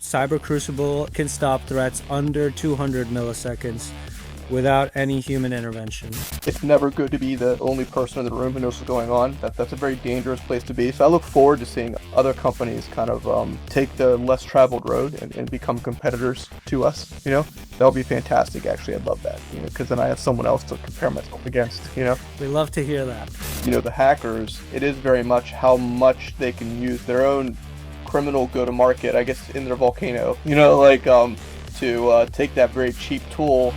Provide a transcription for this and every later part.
Cyber Crucible can stop threats under 200 milliseconds without any human intervention. It's never good to be the only person in the room who knows what's going on. That's a very dangerous place to be. So I look forward to seeing other companies kind of take the less traveled road and become competitors to us. That'll be fantastic. Actually, I'd love that. Because then I have someone else to compare myself against. We love to hear that. The hackers. It is very much how much they can use their own criminal go-to-market, I guess, in their volcano. To take that very cheap tool.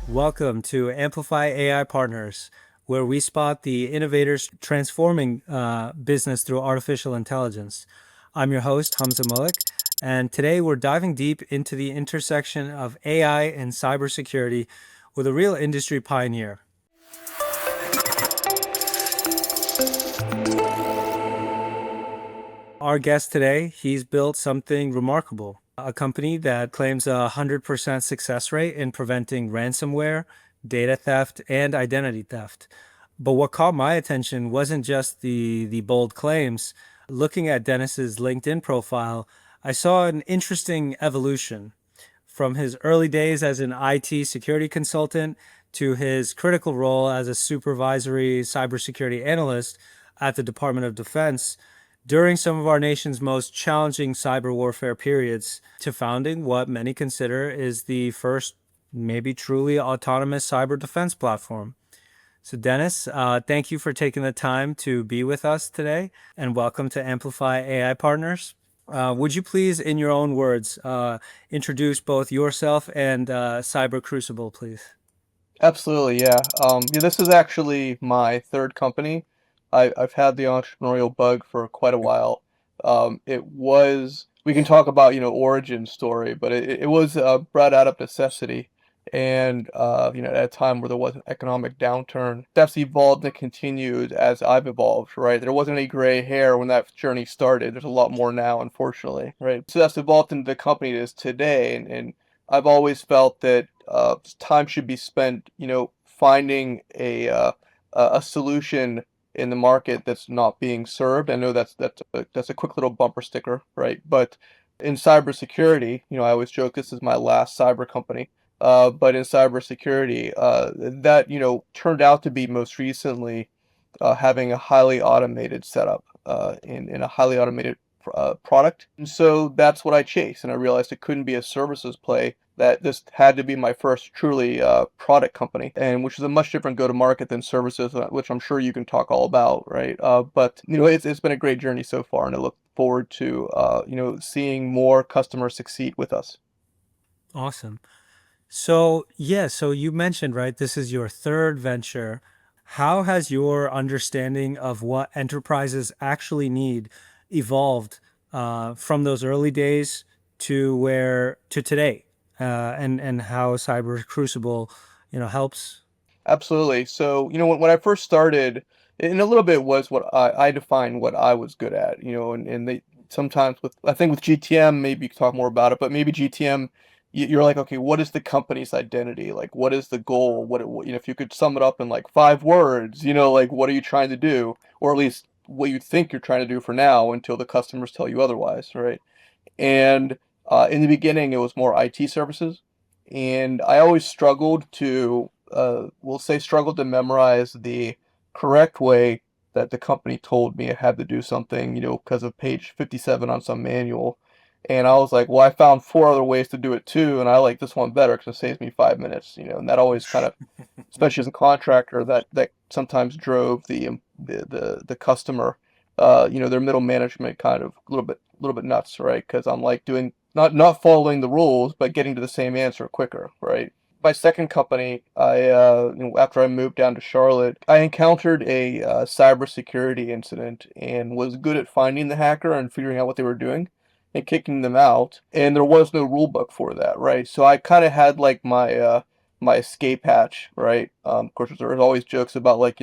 Welcome to Amplify AI Partners, where we spot the innovators transforming business through artificial intelligence. I'm your host, Hamza Malik, and today we're diving deep into the intersection of AI and cybersecurity with a real industry pioneer. Our guest today, he's built something remarkable. A company that claims a 100% success rate in preventing ransomware, data theft, and identity theft. But what caught my attention wasn't just the bold claims. Looking at Dennis's LinkedIn profile, I saw an interesting evolution from his early days as an IT security consultant to his critical role as a supervisory cybersecurity analyst at the Department of Defense during some of our nation's most challenging cyber warfare periods, to founding what many consider is the first, maybe truly autonomous cyber defense platform. So Dennis, thank you for taking the time to be with us today, and welcome to Amplify AI Partners. Would you please, in your own words, introduce both yourself and Cyber Crucible, please? Absolutely, yeah. This is actually my third company. I've had the entrepreneurial bug for quite a while. We can talk about, origin story, but it was brought out of necessity. And, at a time where there was an economic downturn, that's evolved and continued as I've evolved, right? There wasn't any gray hair when that journey started. There's a lot more now, unfortunately, right? So that's evolved into the company it is today. And I've always felt that time should be spent, finding a solution in the market that's not being served. I know that's a quick little bumper sticker, right? But in cybersecurity, I always joke this is my last cyber company. But in cybersecurity, that turned out to be most recently having a highly automated setup in a highly automated product. And so that's what I chased, and I realized it couldn't be a services play. That this had to be my first truly product company, and which is a much different go-to-market than services, which I'm sure you can talk all about, right? But it's been a great journey so far, and I look forward to seeing more customers succeed with us. Awesome. So you mentioned, right, this is your third venture. How has your understanding of what enterprises actually need evolved from those early days to today, and how Cyber Crucible, helps? Absolutely. So, when I first started, and a little bit was what I defined what I was good at, and they sometimes I think with GTM, maybe you could talk more about it, but maybe GTM, you're like, okay, what is the company's identity? Like, what is the goal? If you could sum it up in like 5 words, like, what are you trying to do? Or at least what you think you're trying to do for now until the customers tell you otherwise, right? And in the beginning, it was more IT services. And I always struggled to, we'll say, struggled to memorize the correct way that the company told me I had to do something, because of page 57 on some manual. And I was like, well, I found 4 other ways to do it too, and I like this one better because it saves me 5 minutes, and that always kind of, especially as a contractor, that sometimes drove the customer, their middle management kind of a little bit nuts, right? Because I'm like doing not following the rules, but getting to the same answer quicker, right? My second company, after I moved down to Charlotte, I encountered a cybersecurity incident and was good at finding the hacker and figuring out what they were doing and kicking them out. And there was no rule book for that, right? So I kind of had like my escape hatch, right? Of course, there's always jokes about like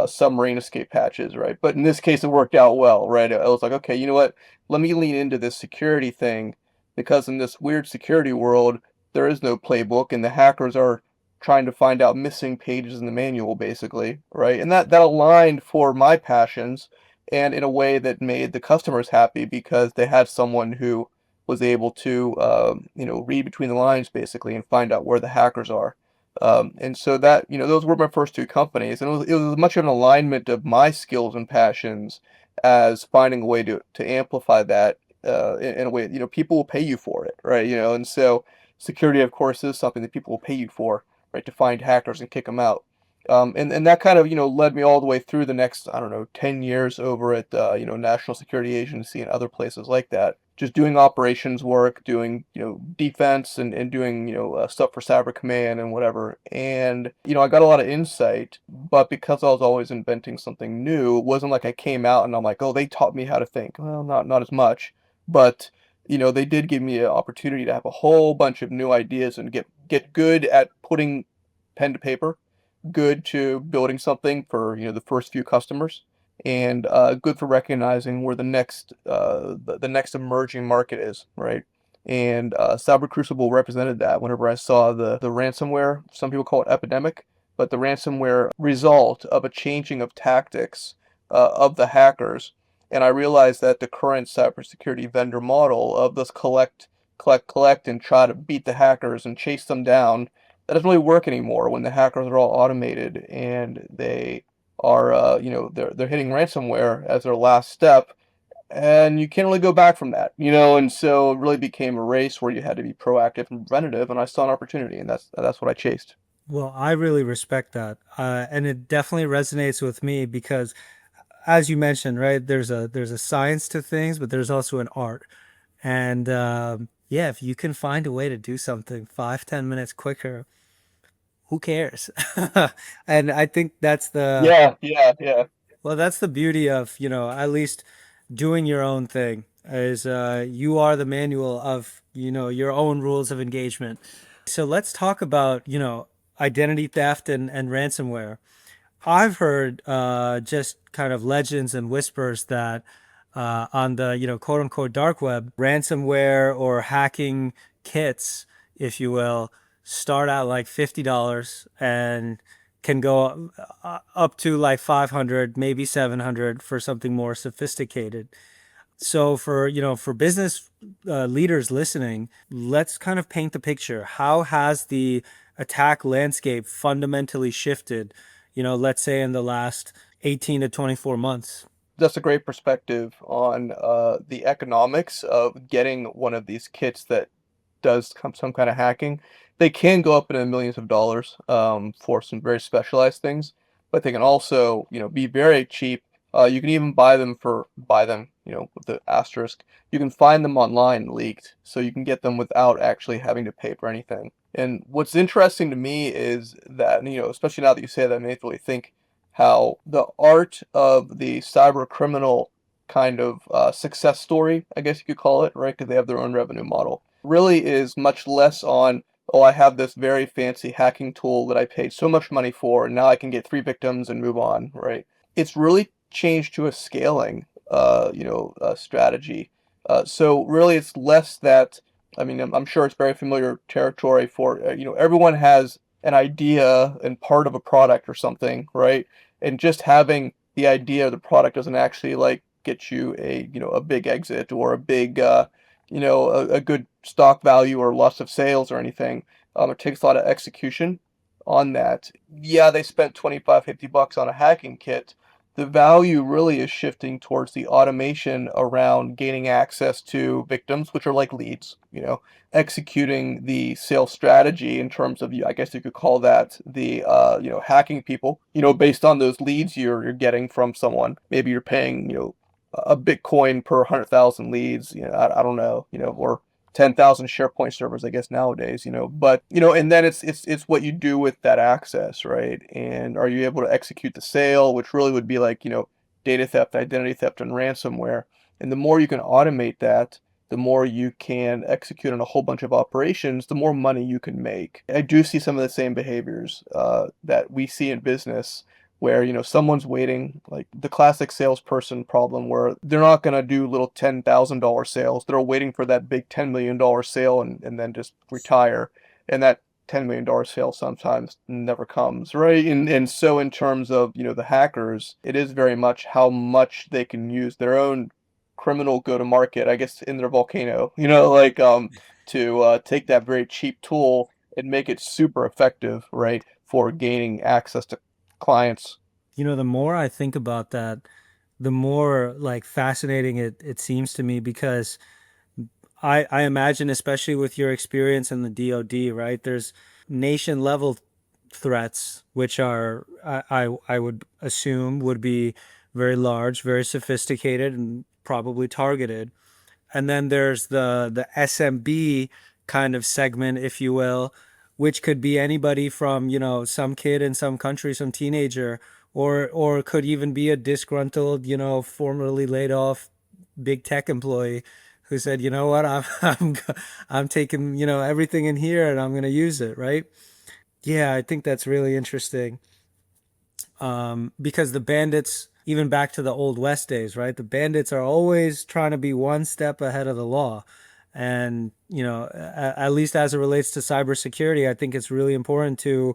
submarine escape hatches, right? But in this case, it worked out well, right? I was like, okay, you know what? Let me lean into this security thing because in this weird security world, there is no playbook, and the hackers are trying to find out missing pages in the manual, basically, right? And that aligned for my passions, and in a way that made the customers happy because they had someone who was able to, read between the lines basically and find out where the hackers are. And so that, those were my first two companies, and it was much of an alignment of my skills and passions as finding a way to amplify that in a way, people will pay you for it, right? And so security, of course, is something that people will pay you for, right? To find hackers and kick them out. And that kind of, led me all the way through the next, I don't know, 10 years over at, National Security Agency and other places like that. Just doing operations work, doing, defense and doing, stuff for Cyber Command and whatever. And, I got a lot of insight, but because I was always inventing something new, it wasn't like I came out and I'm like, oh, they taught me how to think. Well, not as much, but, they did give me an opportunity to have a whole bunch of new ideas and get good at putting pen to paper, good to building something for, the first few customers, and good for recognizing where the next emerging market is, right? And Cyber Crucible represented that whenever I saw the ransomware, some people call it epidemic, but the ransomware result of a changing of tactics of the hackers. And I realized that the current cybersecurity vendor model of this collect, and try to beat the hackers and chase them down, that doesn't really work anymore when the hackers are all automated and they are, they're hitting ransomware as their last step, and you can't really go back from that, and so it really became a race where you had to be proactive and preventative, and I saw an opportunity, and that's what I chased. Well, I really respect that, and it definitely resonates with me because, as you mentioned, right, there's a science to things, but there's also an art. And yeah, if you can find a way to do something 5, 10 minutes quicker, who cares? And I think that's the Yeah, yeah, yeah. well, that's the beauty of, at least doing your own thing is you are the manual of, your own rules of engagement. So let's talk about, identity theft and ransomware. I've heard just kind of legends and whispers that on the quote unquote dark web, ransomware or hacking kits, if you will, start out like $50 and can go up to like 500, maybe 700 for something more sophisticated. So for business leaders listening, let's kind of paint the picture. How has the attack landscape fundamentally shifted? Let's say in the last 18 to 24 months. That's a great perspective on the economics of getting one of these kits that does some kind of hacking. They can go up into millions of dollars for some very specialized things, but they can also, be very cheap. You can even buy them, with the asterisk. You can find them online leaked, so you can get them without actually having to pay for anything. And what's interesting to me is that, especially now that you say that, it made me really think how the art of the cyber criminal kind of success story, I guess you could call it, right? Because they have their own revenue model, really is much less on, oh, I have this very fancy hacking tool that I paid so much money for, and now I can get three victims and move on, right? It's really changed to a scaling, strategy. So really, it's less that. I mean, I'm sure it's very familiar territory for, everyone has an idea and part of a product or something, right? And just having the idea of the product doesn't actually like get you a big exit or a big a good stock value or loss of sales or anything. It takes a lot of execution on that. Yeah, they spent 25, $50 on a hacking kit. The value really is shifting towards the automation around gaining access to victims, which are like leads, executing the sales strategy in terms of, I guess you could call that the, hacking people, based on those leads you're getting from someone. Maybe you're paying, a Bitcoin per 100,000 leads, I don't know, or 10,000 SharePoint servers, I guess nowadays, but, and then it's what you do with that access, right? And are you able to execute the sale, which really would be like, data theft, identity theft, and ransomware. And the more you can automate that, the more you can execute on a whole bunch of operations, the more money you can make. I do see some of the same behaviors that we see in business where, someone's waiting, like the classic salesperson problem where they're not going to do little $10,000 sales. They're waiting for that big $10 million sale and then just retire. And that $10 million sale sometimes never comes, right? And so in terms of, the hackers, it is very much how much they can use their own criminal go to market, I guess, in their volcano, like to take that very cheap tool and make it super effective, right, for gaining access to clients. The more I think about that, the more like fascinating it seems to me because I imagine, especially with your experience in the DoD, right? There's nation level threats, which are I would assume would be very large, very sophisticated, and probably targeted. And then there's the SMB kind of segment, if you will, which could be anybody from, some kid in some country, some teenager, or could even be a disgruntled, formerly laid off big tech employee who said, you know what, I'm taking, everything in here and I'm going to use it, right? Yeah, I think that's really interesting. Because the bandits, even back to the old West days, right? The bandits are always trying to be one step ahead of the law. And, at least as it relates to cybersecurity, I think it's really important to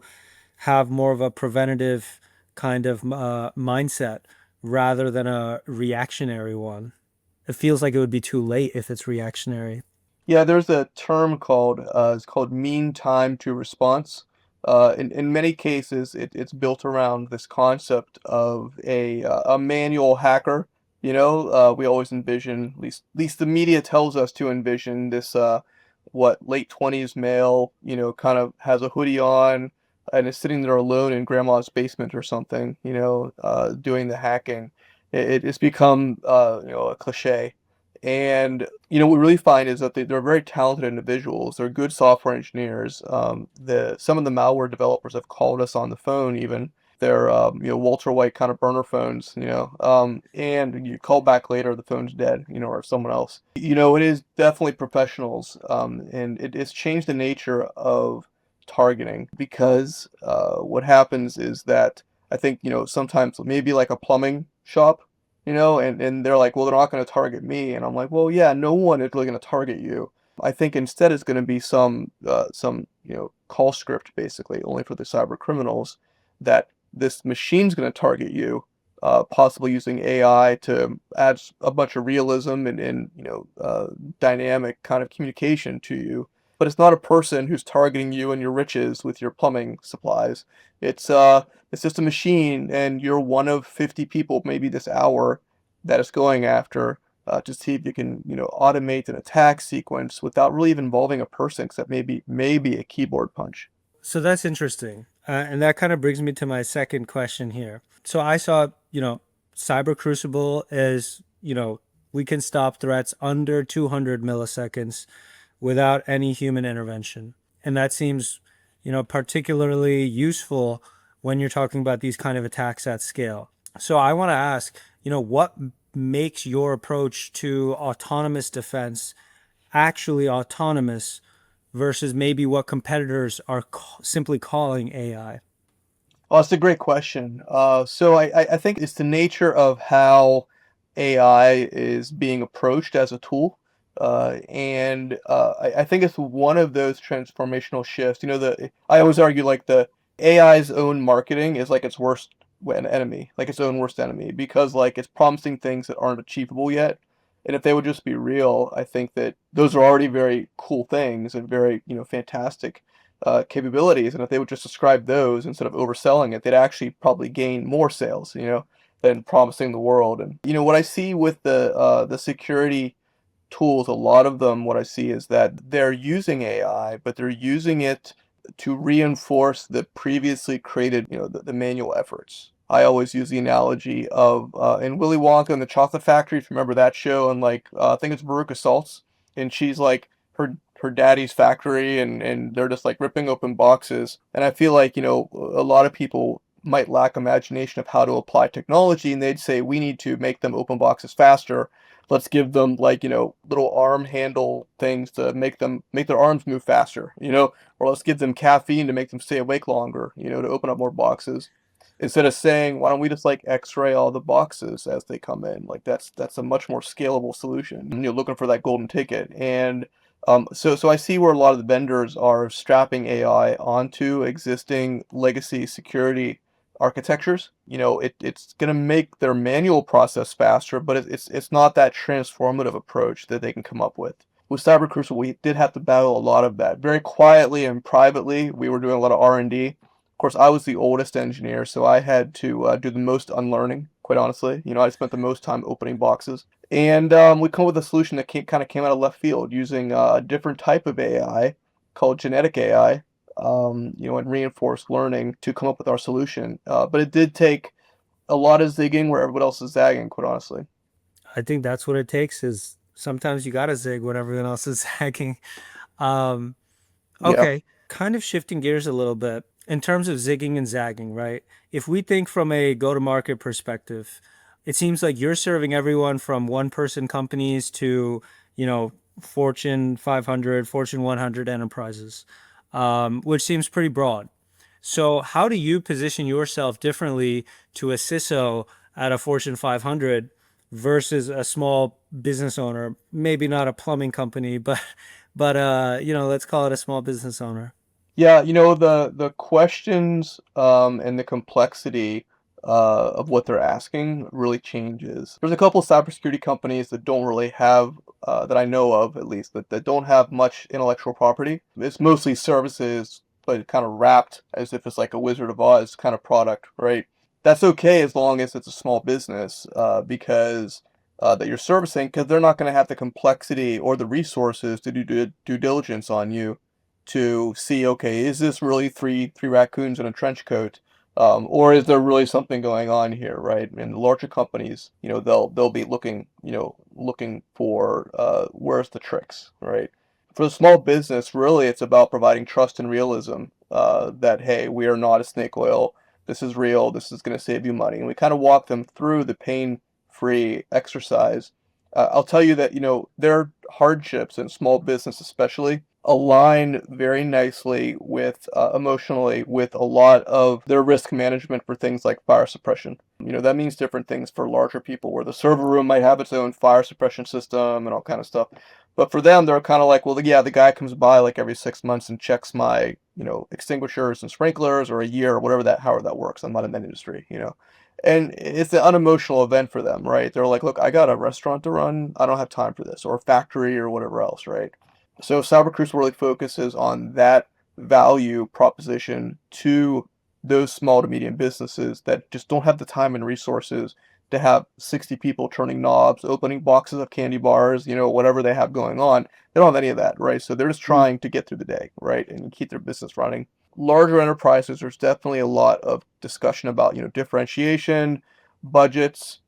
have more of a preventative kind of mindset rather than a reactionary one. It feels like it would be too late if it's reactionary. Yeah, there's a term called it's called mean time to response. In many cases, it's built around this concept of a manual hacker. We always envision, at least the media tells us to envision this what late 20s male, kind of has a hoodie on and is sitting there alone in grandma's basement or something, doing the hacking. It's become a cliche. And what we really find is that they're very talented individuals. They're good software engineers. Some of the malware developers have called us on the phone even. They're Walter White kind of burner phones, and you call back later, the phone's dead, or someone else. It is definitely professionals, and it's changed the nature of targeting because what happens is that I think sometimes maybe like a plumbing shop, and they're like, well, they're not going to target me. And I'm like, well, yeah, no one is really going to target you. I think instead it's going to be some call script basically only for the cyber criminals that this machine's going to target you, possibly using AI to add a bunch of realism and dynamic kind of communication to you. But it's not a person who's targeting you and your riches with your plumbing supplies. It's just a machine, and you're one of 50 people maybe this hour that it's going after, to see if you can, automate an attack sequence without really even involving a person, except maybe a keyboard punch. So that's interesting. And that kind of brings me to my second question here. So I saw, Cyber Crucible is, we can stop threats under 200 milliseconds without any human intervention. And that seems, particularly useful when you're talking about these kind of attacks at scale. So I want to ask, what makes your approach to autonomous defense actually autonomous versus maybe what competitors are simply calling AI? Oh, that's a great question. So I think it's the nature of how AI is being approached as a tool. And I think it's one of those transformational shifts. I always argue like the AI's own marketing is like its worst enemy, like its own worst enemy, because like it's promising things that aren't achievable yet. And if they would just be real, I think that those are already very cool things and very, fantastic capabilities, and if they would just describe those instead of overselling it, they'd actually probably gain more sales, than promising the world. And what I see with the security tools, a lot of them, what I see is that they're using AI, but they're using it to reinforce the previously created, the manual efforts. I always use the analogy of in Willy Wonka and the Chocolate Factory, if you remember that show, and like I think it's Veruca Saltz, and she's like her daddy's factory, and they're just like ripping open boxes. And I feel like a lot of people might lack imagination of how to apply technology, and they'd say we need to make them open boxes faster. Let's give them like little arm handle things to make their arms move faster, or let's give them caffeine to make them stay awake longer, to open up more boxes, instead of saying why don't we just like x-ray all the boxes as they come in. Like that's a much more scalable solution. Looking for that golden ticket. And So I see where a lot of the vendors are strapping AI onto existing legacy security architectures. It's going to make their manual process faster, but it's not that transformative approach that they can come up with. With Cyber Crucible, we did have to battle a lot of that very quietly and privately. We were doing a lot of R&D. Of course, I was the oldest engineer, so I had to do the most unlearning. Quite honestly, I spent the most time opening boxes. And we come up with a solution that kind of came out of left field using a different type of AI called genetic AI, and reinforced learning to come up with our solution. But it did take a lot of zigging where everyone else is zagging, quite honestly. I think that's what it takes is sometimes you gotta zig when everyone else is hacking. Um, Yeah. okay, kind of shifting gears a little bit in terms of zigging and zagging, right? If we think from a go-to-market perspective, it seems like you're serving everyone from one-person companies to, Fortune 500, Fortune 100 enterprises, which seems pretty broad. So, how do you position yourself differently to a CISO at a Fortune 500 versus a small business owner? Maybe not a plumbing company, but let's call it a small business owner. Yeah, the questions and the complexity of what they're asking really changes. There's a couple of cybersecurity companies that don't really have that I know of at least that don't have much intellectual property. It's mostly services, but kind of wrapped as if it's like a Wizard of Oz kind of product, right? That's okay as long as it's a small business because that you're servicing, because they're not going to have the complexity or the resources to do due diligence on you to see, okay, is this really three raccoons in a trench coat, or is there really something going on here, right? And the larger companies, they'll be looking for where's the tricks, right? For the small business, really, it's about providing trust and realism. That hey, we are not a snake oil. This is real. This is going to save you money, and we kind of walk them through the pain-free exercise. I'll tell you that their hardships in small business, especially align very nicely with emotionally with a lot of their risk management for things like fire suppression. That means different things for larger people where the server room might have its own fire suppression system and all kind of stuff. But for them, they're kind of like, well, yeah, the guy comes by like every 6 months and checks my, extinguishers and sprinklers or a year or whatever however that works. I'm not in that industry. And it's an unemotional event for them, right? They're like, look, I got a restaurant to run. I don't have time for this, or a factory or whatever else, right? So Cyber Crucible really focuses on that value proposition to those small to medium businesses that just don't have the time and resources to have 60 people turning knobs, opening boxes of candy bars, whatever they have going on. They don't have any of that, right? So they're just trying to get through the day, right? And keep their business running. Larger enterprises, there's definitely a lot of discussion about, differentiation, budgets,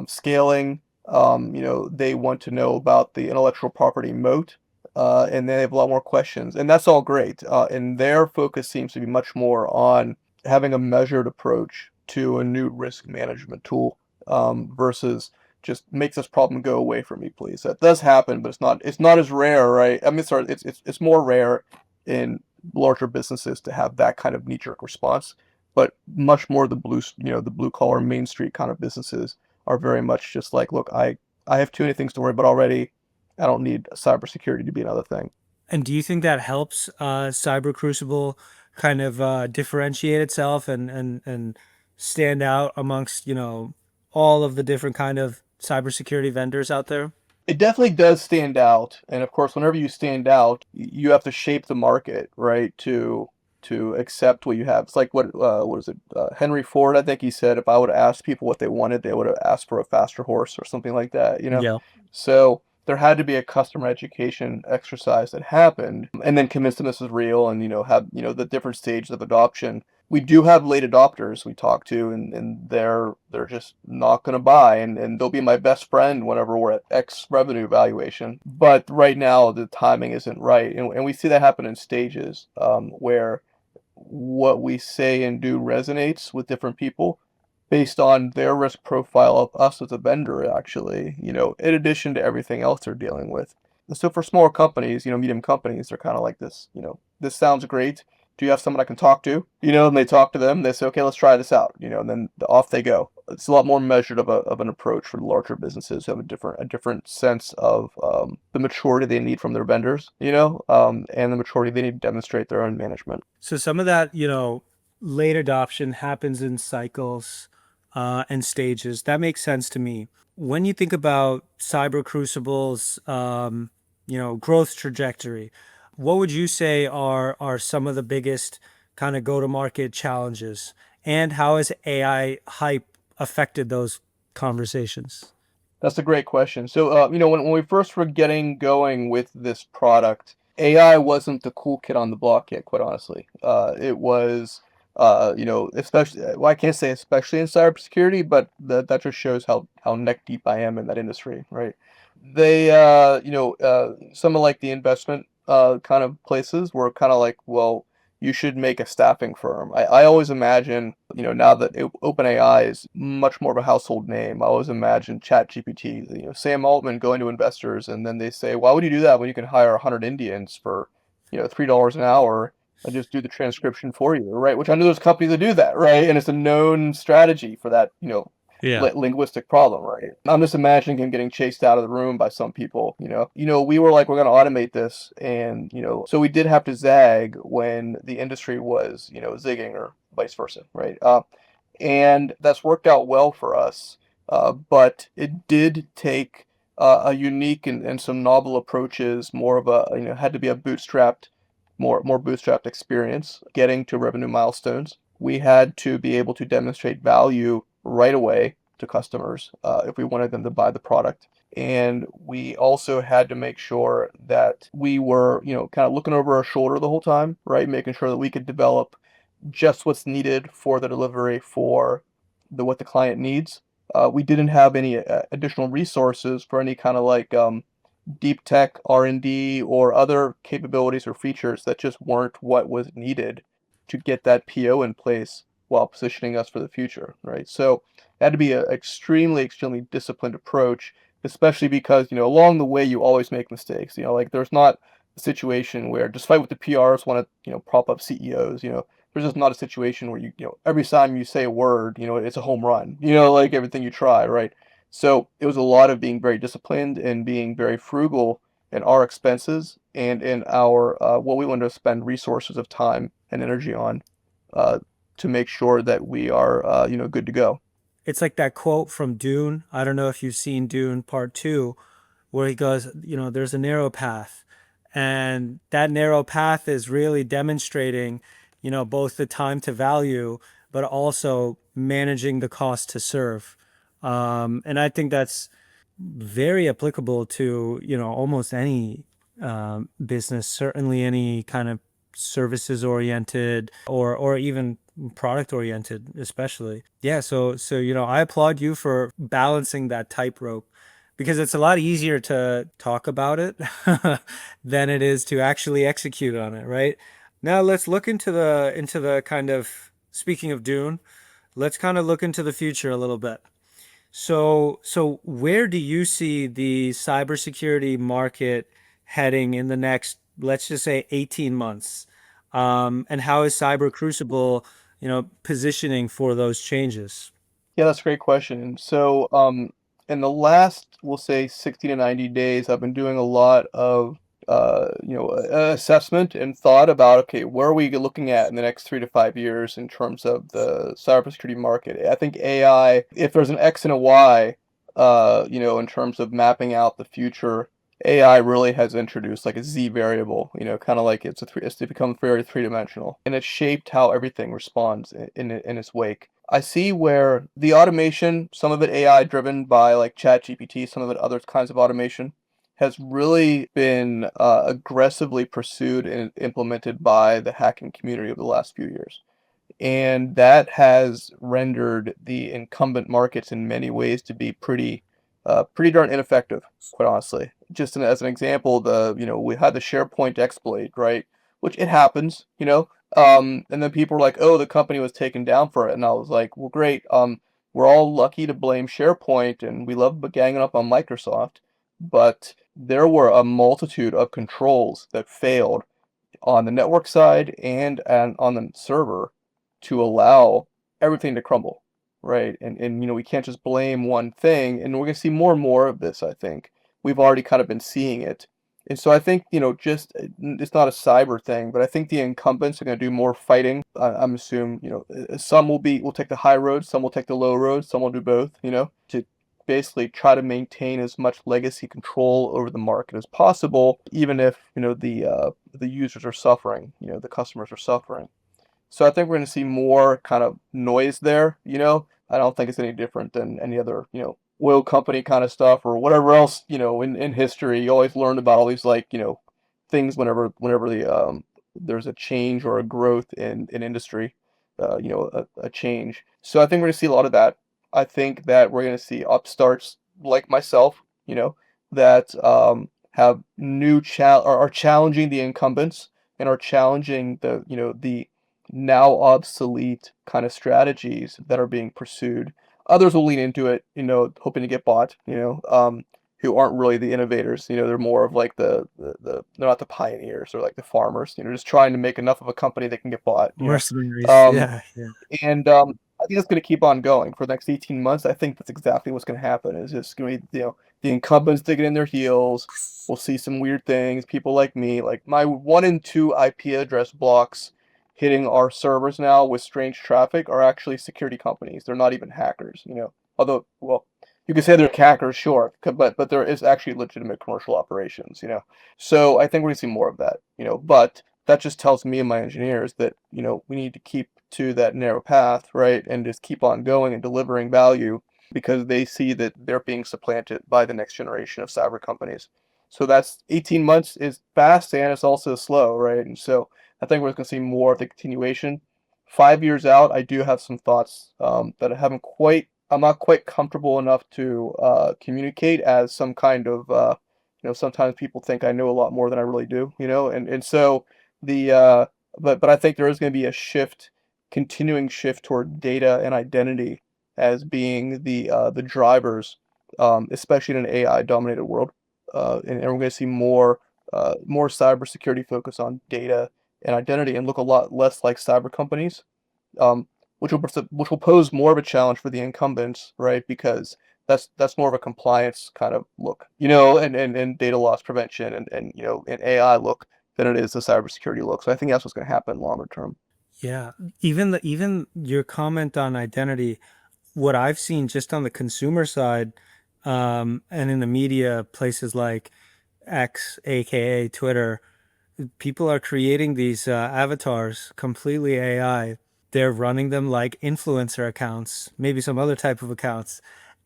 scaling. They want to know about the intellectual property moat, and they have a lot more questions, and that's all great. And their focus seems to be much more on having a measured approach to a new risk management tool, versus just make this problem go away from me, please. That does happen, but it's not as rare, right? I mean, sorry, it's more rare in larger businesses to have that kind of knee-jerk response, but much more the blue collar Main Street kind of businesses are very much just like, look, I have too many things to worry about already. I don't need cybersecurity to be another thing. And do you think that helps Cyber Crucible kind of differentiate itself and stand out amongst, all of the different kind of cybersecurity vendors out there? It definitely does stand out, and of course, whenever you stand out, you have to shape the market, right, to accept what you have. It's like what is it? Henry Ford, I think he said, if I would have asked people what they wanted, they would have asked for a faster horse or something like that. Yeah. So there had to be a customer education exercise that happened, and then convince them this is real, and have the different stages of adoption. We do have late adopters we talk to, and they're just not going to buy, and they'll be my best friend whenever we're at X revenue valuation. But right now the timing isn't right, and we see that happen in stages, where what we say and do resonates with different people based on their risk profile of us as a vendor, actually, in addition to everything else they're dealing with. And so for smaller companies, medium companies, they're kind of like this, this sounds great. Do you have someone I can talk to? And they talk to them, they say, okay, let's try this out, and then off they go. it's a lot more measured of an approach for larger businesses who have a different sense of the maturity they need from their vendors, and the maturity they need to demonstrate their own management. So some of that, late adoption happens in cycles and stages. That makes sense to me. When you think about Cyber Crucible's, growth trajectory, what would you say are some of the biggest kind of go-to-market challenges, and how has AI hype affected those conversations? That's a great question. So, when we first were getting going with this product, AI wasn't the cool kid on the block yet, quite honestly. It was, especially, well, I can't say especially in cybersecurity, but that just shows how neck deep I am in that industry, right? Some of like the investment kind of places were kind of like, well, you should make a staffing firm. I always imagine, now that OpenAI is much more of a household name, I always imagine ChatGPT, Sam Altman going to investors, and then they say, why would you do that when you can hire 100 Indians for, $3 an hour and just do the transcription for you, right? Which I know there's companies that do that, right? And it's a known strategy for that, Yeah. linguistic problem, right? I'm just imagining him getting chased out of the room by some people, we were like, we're going to automate this. And, so we did have to zag when the industry was, zigging or vice versa, right? And that's worked out well for us. But it did take a unique and some novel approaches, more of a, had to be a more bootstrapped experience getting to revenue milestones. We had to be able to demonstrate value right away to customers if we wanted them to buy the product. And we also had to make sure that we were, kind of looking over our shoulder the whole time, right? Making sure that we could develop just what's needed for the delivery for what the client needs. We didn't have any additional resources for any kind of like deep tech R&D or other capabilities or features that just weren't what was needed to get that PO in place while positioning us for the future, right? So it had to be an extremely disciplined approach, especially because, along the way you always make mistakes. Like there's not a situation where, despite what the PRs want to, prop up CEOs, there's just not a situation where every time you say a word, it's a home run, like everything you try, right? So it was a lot of being very disciplined and being very frugal in our expenses and in our what we want to spend resources of time and energy on uh, to make sure that we are good to go. It's like that quote from Dune. I don't know if you've seen Dune Part 2, where he goes, there's a narrow path. And that narrow path is really demonstrating, both the time to value, but also managing the cost to serve. And I think that's very applicable to, almost any business, certainly any kind of services oriented or even product oriented, especially. Yeah, so I applaud you for balancing that tightrope, because it's a lot easier to talk about it than it is to actually execute on it, right? Now let's look into the kind of, speaking of Dune, let's kind of look into the future a little bit. So where do you see the cybersecurity market heading in the next, let's just say, 18 months? And how is Cyber Crucible, positioning for those changes? Yeah, that's a great question. So, in the last, we'll say 60 to 90 days, I've been doing a lot of, assessment and thought about, okay, where are we looking at in the next 3 to 5 years in terms of the cybersecurity market? I think AI, if there's an X and a Y, in terms of mapping out the future, AI really has introduced like a Z variable, kind of like it's become very three-dimensional, and it's shaped how everything responds in its wake. I see where the automation, some of it AI driven by like ChatGPT, some of it other kinds of automation, has really been aggressively pursued and implemented by the hacking community over the last few years. And that has rendered the incumbent markets in many ways to be pretty darn ineffective, quite honestly. Just as an example, we had the SharePoint exploit, right? Which it happens, and then people were like, "Oh, the company was taken down for it," and I was like, "Well, great. We're all lucky to blame SharePoint, and we love ganging up on Microsoft, but there were a multitude of controls that failed on the network side and on the server to allow everything to crumble. right? And we can't just blame one thing, and we're gonna see more and more of this, I think. We've already kind of been seeing it. And so I think, just it's not a cyber thing, but I think the incumbents are going to do more fighting. I'm assuming, some will take the high road, some will take the low road, some will do both, to basically try to maintain as much legacy control over the market as possible, even if, the users are suffering, the customers are suffering. So I think we're going to see more kind of noise there, I don't think it's any different than any other, oil company kind of stuff or whatever else, in history. You always learn about all these like, things whenever there's a change or a growth in industry, a change. So I think we're going to see a lot of that. I think that we're going to see upstarts like myself, that have are challenging the incumbents and are challenging the now obsolete kind of strategies that are being pursued. Others will lean into it, hoping to get bought, who aren't really the innovators. They're more of like they're not the pioneers, they're like the farmers, just trying to make enough of a company that can get bought. Mercenaries. Um, Yeah, yeah. and I think that's going to keep on going for the next 18 months. I think that's exactly what's going to happen. Is just going to be, the incumbents digging in their heels. We'll see some weird things. People like me, like my 1 and 2 IP address blocks hitting our servers now with strange traffic are actually security companies. They're not even hackers. Although, well, you could say they're hackers, sure, but there is actually legitimate commercial operations. So I think we're going to see more of that. But that just tells me and my engineers that, we need to keep to that narrow path, right? And just keep on going and delivering value because they see that they're being supplanted by the next generation of cyber companies. So that's 18 months is fast and it's also slow, right? And so I think we're going to see more of the continuation. 5 years out, I do have some thoughts that I'm not quite comfortable enough to communicate as some kind of, sometimes people think I know a lot more than I really do, and so the but I think there is going to be a continuing shift toward data and identity as being the drivers, especially in an AI dominated world, and we're going to see more cybersecurity focus on data and identity and look a lot less like cyber companies, um, which will pose more of a challenge for the incumbents, right? Because that's more of a compliance kind of look, and data loss prevention and an AI look than it is a cybersecurity look. So I think that's what's going to happen longer term. Yeah. Even your comment on identity, what I've seen just on the consumer side, and in the media, places like X, aka Twitter, people are creating these avatars completely AI. They're running them like influencer accounts, maybe some other type of accounts.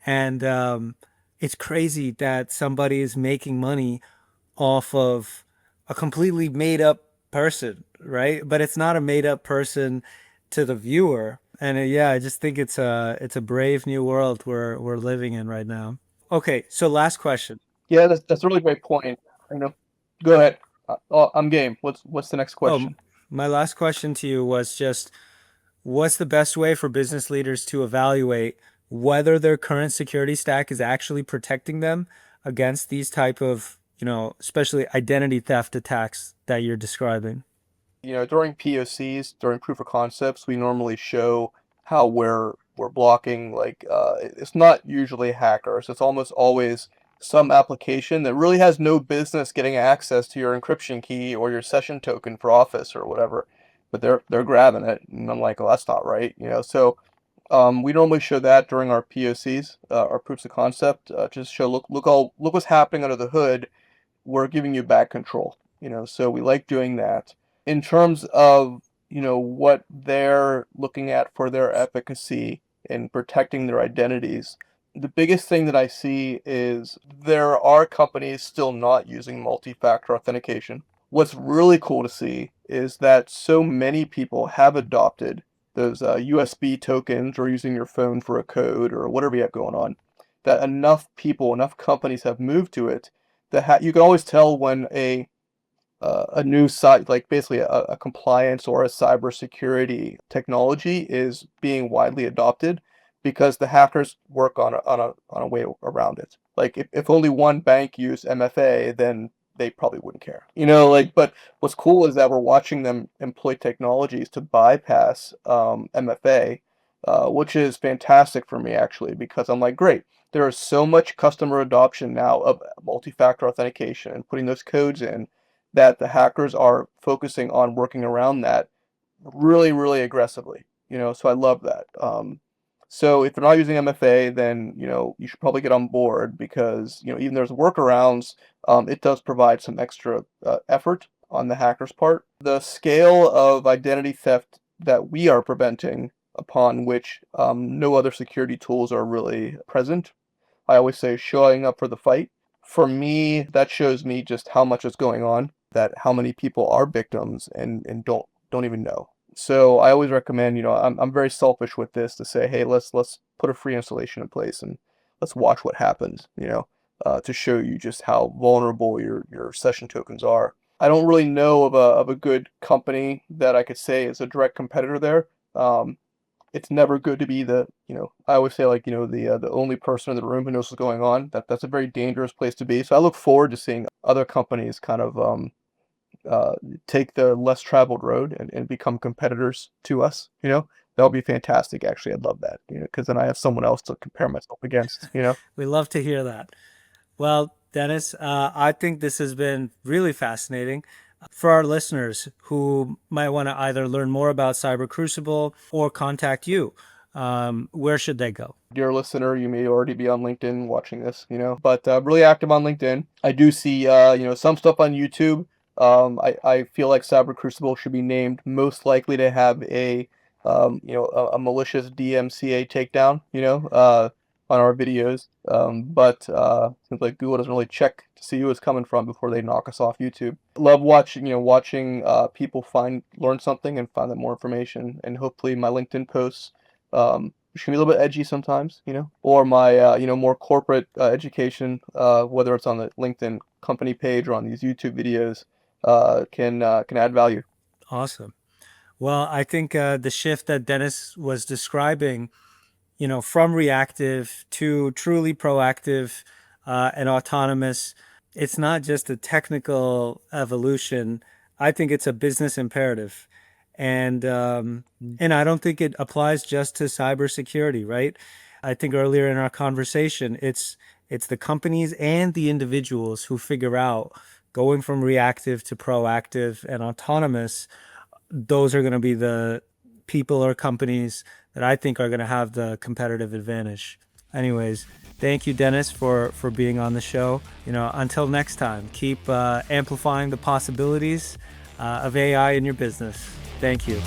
And it's crazy that somebody is making money off of a completely made up person, right? But it's not a made up person to the viewer. And yeah, I just think it's a brave new world we're living in right now. Okay, so last question. Yeah, that's a really great point. Go ahead. I'm game. What's the next Oh, question? my last question to you was just what's the best way for business leaders to evaluate whether their current security stack is actually protecting them against these type of, especially identity theft attacks that you're describing? During POCs, during proof of concepts, we normally show how we're blocking like it's not usually hackers. It's almost always some application that really has no business getting access to your encryption key or your session token for Office or whatever, but they're grabbing it, and I'm like, well, that's not right, So we normally show that during our POCs, our proofs of concept, just show look what's happening under the hood. We're giving you back control, so we like doing that. In terms of, what they're looking at for their efficacy in protecting their identities, the biggest thing that I see is there are companies still not using multi-factor authentication. What's really cool to see is that so many people have adopted those USB tokens or using your phone for a code or whatever you have going on, that enough companies have moved to it that you can always tell when a new site, like basically a compliance or a cybersecurity technology is being widely adopted because the hackers work on a way around it. Like if only one bank used MFA, then they probably wouldn't care. But what's cool is that we're watching them employ technologies to bypass MFA, which is fantastic for me actually, because I'm like, great, there is so much customer adoption now of multi-factor authentication and putting those codes in that the hackers are focusing on working around that really, really aggressively. So I love that. So if they're not using MFA, then you should probably get on board because even there's workarounds, it does provide some extra effort on the hacker's part. The scale of identity theft that we are preventing, upon which no other security tools are really present, I always say showing up for the fight. For me, that shows me just how much is going on, that how many people are victims and don't even know. So I always recommend, I'm very selfish with this to say, hey, let's put a free installation in place and let's watch what happens, to show you just how vulnerable your session tokens are. I don't really know of a good company that I could say is a direct competitor there. It's never good to be I always say, like, the only person in the room who knows what's going on. That's a very dangerous place to be. So I look forward to seeing other companies kind of uh, take the less traveled road and become competitors to us. That would be fantastic. Actually, I'd love that. Because then I have someone else to compare myself against. We love to hear that. Well, Dennis, I think this has been really fascinating. For our listeners who might want to either learn more about Cyber Crucible or contact you, where should they go? Dear listener, you may already be on LinkedIn watching this, but really active on LinkedIn. I do see, some stuff on YouTube. I feel like Cyber Crucible should be named most likely to have a malicious DMCA takedown, on our videos. But seems like Google doesn't really check to see who it's coming from before they knock us off YouTube. Love watching people learn something and find out more information, and hopefully my LinkedIn posts, which can be a little bit edgy sometimes, or my more corporate education, whether it's on the LinkedIn company page or on these YouTube videos, can add value. Awesome. Well, I think the shift that Dennis was describing, from reactive to truly proactive and autonomous, it's not just a technical evolution. I think it's a business imperative. And I don't think it applies just to cybersecurity, right? I think earlier in our conversation, it's the companies and the individuals who figure out going from reactive to proactive and autonomous. Those are going to be the people or companies that I think are going to have the competitive advantage. Anyways, thank you, Dennis, for being on the show. Until next time, keep amplifying the possibilities of AI in your business. Thank you.